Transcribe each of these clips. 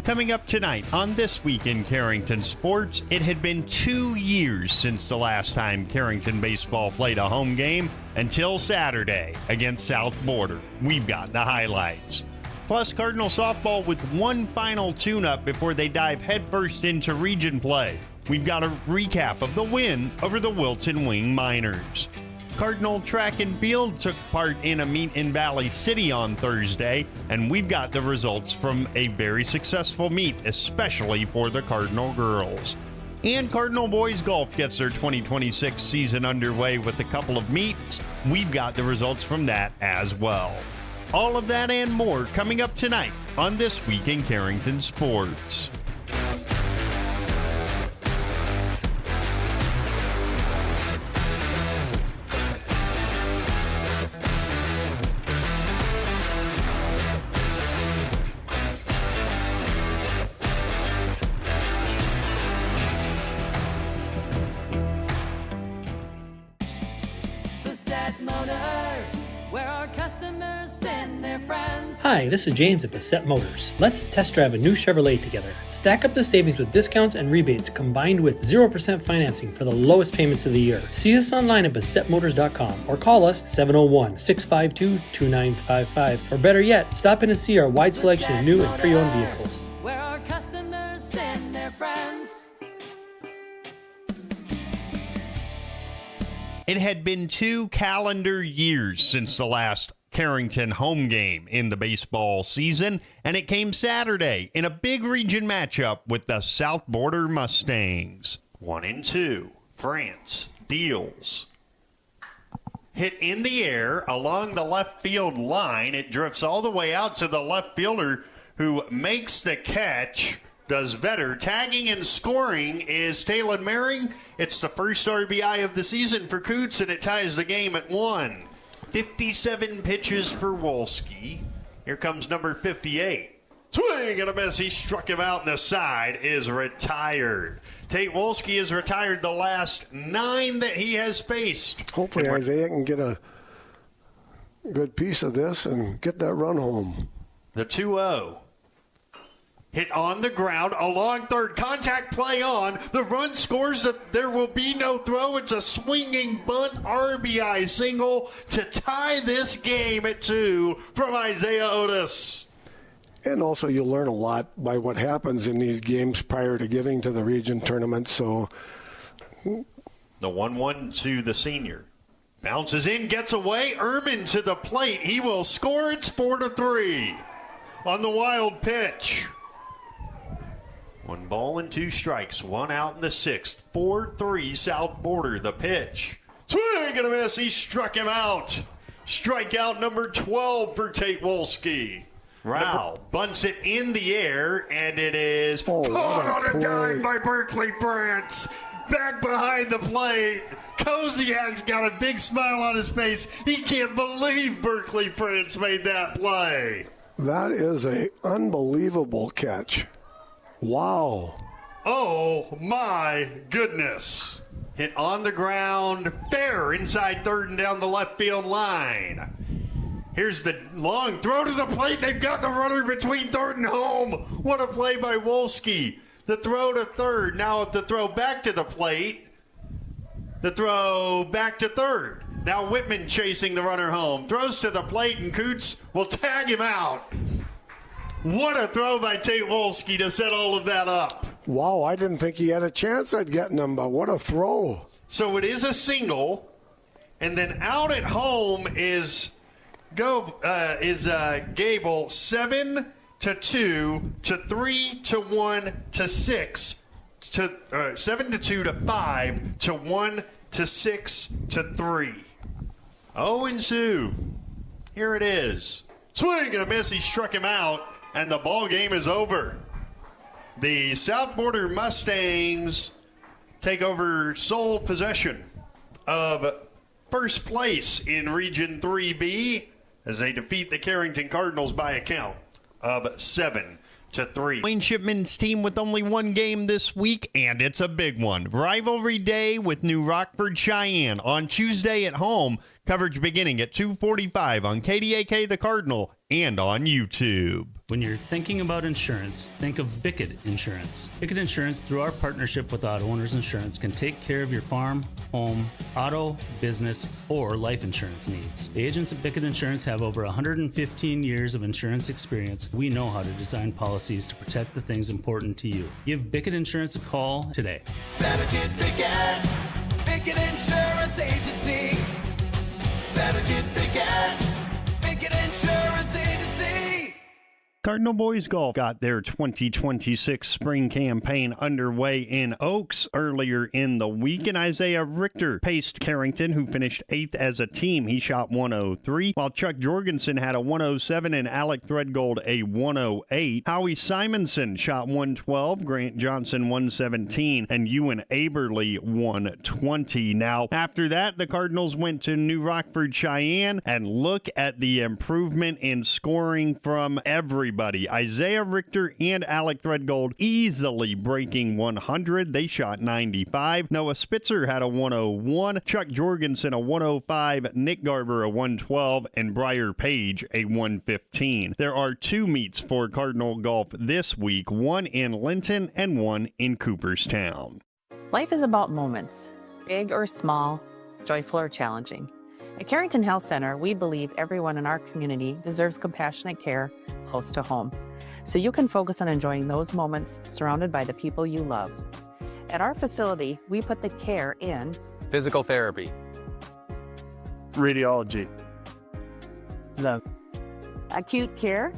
Coming up tonight on This Week in Carrington Sports, it had been 2 years since the last time Carrington baseball played a home game until Saturday against South Border. We've got the highlights. Plus, Cardinal softball with one final tune-up before they dive headfirst into region play. We've got a recap of the win over the Wilton Wing Miners. Cardinal track and field took part in a meet in Valley City on Thursday, and we've got the results from a very successful meet, especially for the Cardinal girls. And Cardinal boys golf gets their 2026 season underway with a couple of meets. We've got the results from that as well. All of that and more coming up tonight on This Week in Carrington Sports. Hi, this is James at Bassett Motors. Let's test drive a new Chevrolet together. Stack up the savings with discounts and rebates combined with 0% financing for the lowest payments of the year. See us online at BassettMotors.com or call us 701-652-2955. Or better yet, stop in to see our wide selection of new and pre-owned vehicles. Where our customers send their friends. It had been 2 calendar years since the last Carrington home game in the baseball season, and it came Saturday in a big region matchup with the South Border Mustangs. 1-2, France deals. Hit in the air along the left field line. It drifts all the way out to the left fielder who makes the catch, does better. Tagging and scoring is Taylor Merring. It's the first RBI of the season for Coots, and it ties the game at 1. 57 pitches for Wolski. Here comes number 58. Swing and a miss. He struck him out, and the side is retired. Tate Wolski has retired the last 9 that he has faced. Hopefully Isaiah can get a good piece of this and get that run home. The 2-0. Hit on the ground, along third, contact play on. The run scores, there will be no throw. It's a swinging bunt RBI single to tie this game at 2 from Isaiah Otis. And also you'll learn a lot by what happens in these games prior to getting to the region tournament. So the 1-1 to the senior. Bounces in, gets away. Ehrman to the plate. He will score. It's 4-3 on the wild pitch. 1 ball and 2 strikes, 1 out in the 6th. 4-3 South Border, the pitch. Swing and a miss, he struck him out. Strikeout number 12 for Tate Wolski. Rao bunts it in the air, and it is pulled on a dime by Berkeley France. Back behind the plate. Koziak's got a big smile on his face. He can't believe Berkeley France made that play. That is an unbelievable catch. Wow. Oh, my goodness. Hit on the ground, fair inside third and down the left field line. Here's the long throw to the plate. They've got the runner between third and home. What a play by Wolski. The throw to third. Now the throw back to the plate. The throw back to third. Now Whitman chasing the runner home. Throws to the plate, and Coots will tag him out. What a throw by Tate Wolski to set all of that up. Wow, I didn't think he had a chance at getting him, but what a throw. So it is a single, and then out at home is Gable 7-2 to 3-1 to 6 to 7-2 to 5 to 1 to 6 to 3. 0-2. Here it is. Swing and a miss. He struck him out. And the ball game is over. The South Border Mustangs take over sole possession of first place in Region 3B as they defeat the Carrington Cardinals by a count of 7-3. Wayne Shipman's team with only one game this week, and it's a big one. Rivalry day with New Rockford Cheyenne on Tuesday at home. Coverage beginning at 2:45 on KDAK The Cardinal and on YouTube. When you're thinking about insurance, think of Bickett Insurance. Bickett Insurance, through our partnership with Auto Owners Insurance, can take care of your farm, home, auto, business, or life insurance needs. The agents at Bickett Insurance have over 115 years of insurance experience. We know how to design policies to protect the things important to you. Give Bickett Insurance a call today. Better get Bickett. Bickett Insurance Agency. Better get Bickett. Bickett Insurance Agency. Cardinal Boys Golf got their 2026 spring campaign underway in Oaks earlier in the week, and Isaiah Richter paced Carrington, who finished 8th as a team. He shot 103, while Chuck Jorgensen had a 107 and Alec Threadgold a 108. Howie Simonson shot 112, Grant Johnson 117, and Ewan Aberly 120. Now, after that, the Cardinals went to New Rockford, Cheyenne, and look at the improvement in scoring from everybody. Isaiah Richter and Alec Threadgold easily breaking 100. They shot 95. Noah Spitzer had a 101. Chuck Jorgensen a 105. Nick Garber a 112. And Briar Page a 115. There are 2 meets for Cardinal Golf this week, one in Linton and one in Cooperstown. Life is about moments, big or small, joyful or challenging. At Carrington Health Center, we believe everyone in our community deserves compassionate care close to home, so you can focus on enjoying those moments surrounded by the people you love. At our facility, we put the care in physical therapy, radiology, the acute care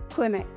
clinic.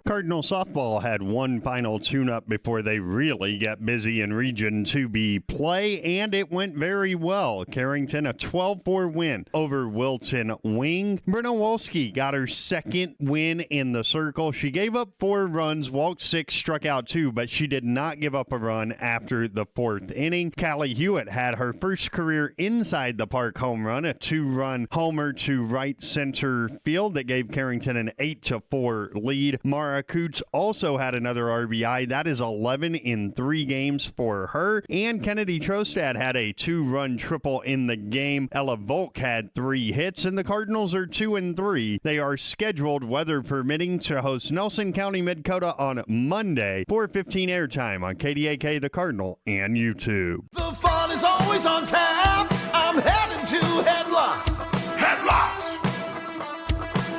Cardinal softball had one final tune-up before they really got busy in Region 2B play, and it went very well. Carrington, a 12-4 win over Wilton Wing. Brenna Wolski got her second win in the circle. She gave up 4 runs, walked 6, struck out 2, but she did not give up a run after the 4th inning. Callie Hewitt had her first career inside the park home run, a 2-run homer to right center field that gave Carrington an 8-4 lead. Mara Coots also had another RBI. That is 11 in 3 games for her. And Kennedy Trostad had a 2-run triple in the game. Ella Volk had 3 hits, and the Cardinals are 2-3. They are scheduled, weather permitting, to host Nelson County Midcoda on Monday. 4:15 airtime on KDAK The Cardinal and YouTube. The fun is always on tap. I'm heading to Headlocks. Headlocks.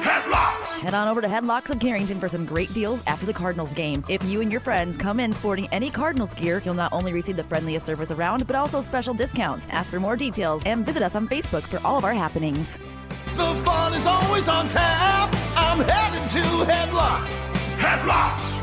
Headlocks. Head on over to Headlocks of Carrington for some great deals after the Cardinals game. If you and your friends come in sporting any Cardinals gear, you'll not only receive the friendliest service around, but also special discounts. Ask for more details and visit us on Facebook for all of our happenings. The fun is always on tap. I'm heading to Headlocks. Headlocks.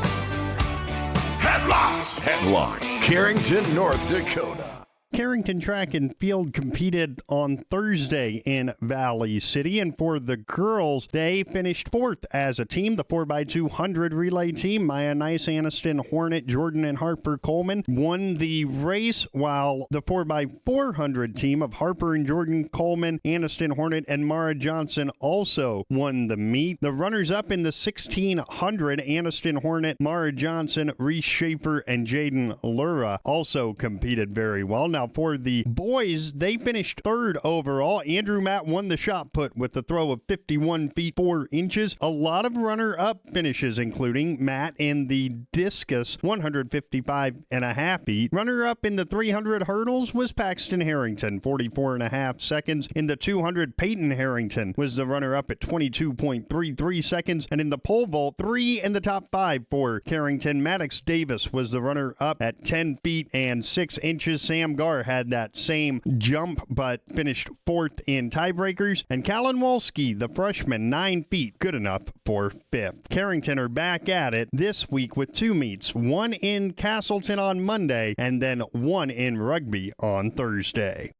Headlocks. Headlocks, Carrington, North Dakota. Carrington Track and Field competed on Thursday in Valley City, and for the girls, they finished 4th as a team. The 4x200 relay team, Maya Nice, Aniston Hornet, Jordan and Harper Coleman, won the race, while the 4x400 team of Harper and Jordan Coleman, Aniston Hornet, and Mara Johnson also won the meet. The runners-up in the 1600, Aniston Hornet, Mara Johnson, Reese Schaefer, and Jaden Lura also competed very well. Now, for the boys, they finished 3rd overall. Andrew Matt won the shot put with the throw of 51 feet 4 inches. A lot of runner-up finishes, including Matt in the discus, 155 and a half feet. Runner-up in the 300 hurdles was Paxton Harrington, 44 and a half seconds. In the 200, Peyton Harrington was the runner-up at 22.33 seconds. And in the pole vault, 3 in the top 5 for Carrington. Maddox Davis was the runner-up at 10 feet and 6 inches. Sam Garr had that same jump, but finished 4th in tiebreakers. And Callan Wolski, the freshman, 9 feet, good enough for 5th. Carrington are back at it this week with 2 meets, one in Castleton on Monday, and then one in Rugby on Thursday.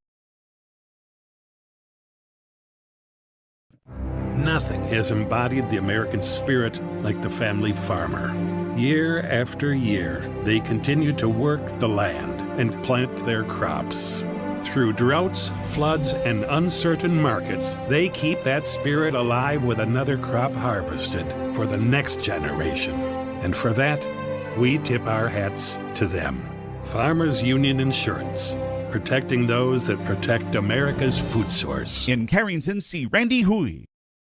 Nothing has embodied the American spirit like the family farmer. Year after year, they continue to work the land and plant their crops. Through droughts, floods, and uncertain markets, they keep that spirit alive with another crop harvested for the next generation. And for that, we tip our hats to them. Farmers Union Insurance, protecting those that protect America's food source. In Carrington, see Randy Hui.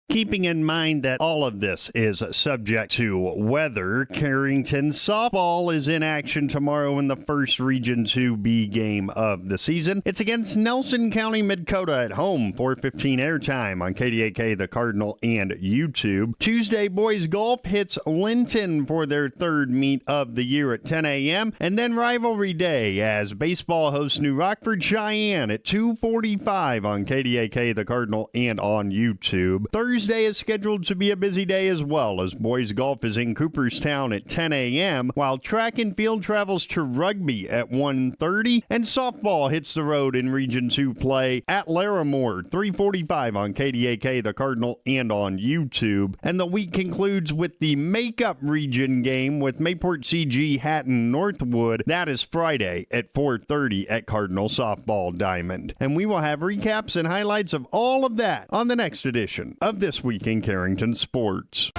Keeping in mind that all of this is subject to weather, Carrington softball is in action tomorrow in the first Region 2B game of the season. It's against Nelson County Midcoda at home, 4:15 airtime on KDAK, the Cardinal, and YouTube. Tuesday, boys golf hits Linton for their third meet of the year at 10 a.m. And then rivalry day as baseball hosts New Rockford Cheyenne at 2:45 on KDAK, the Cardinal, and on YouTube. Thursday is scheduled to be a busy day as well, as boys golf is in Cooperstown at 10 a.m., while track and field travels to Rugby at 1:30, and softball hits the road in Region 2 play at Larimore, 3:45 on KDAK, the Cardinal, and on YouTube. And the week concludes with the makeup region game with Mayport CG Hatton Northwood. That is Friday at 4:30 at Cardinal Softball Diamond. And we will have recaps and highlights of all of that on the next edition of This Week in Carrington Sports.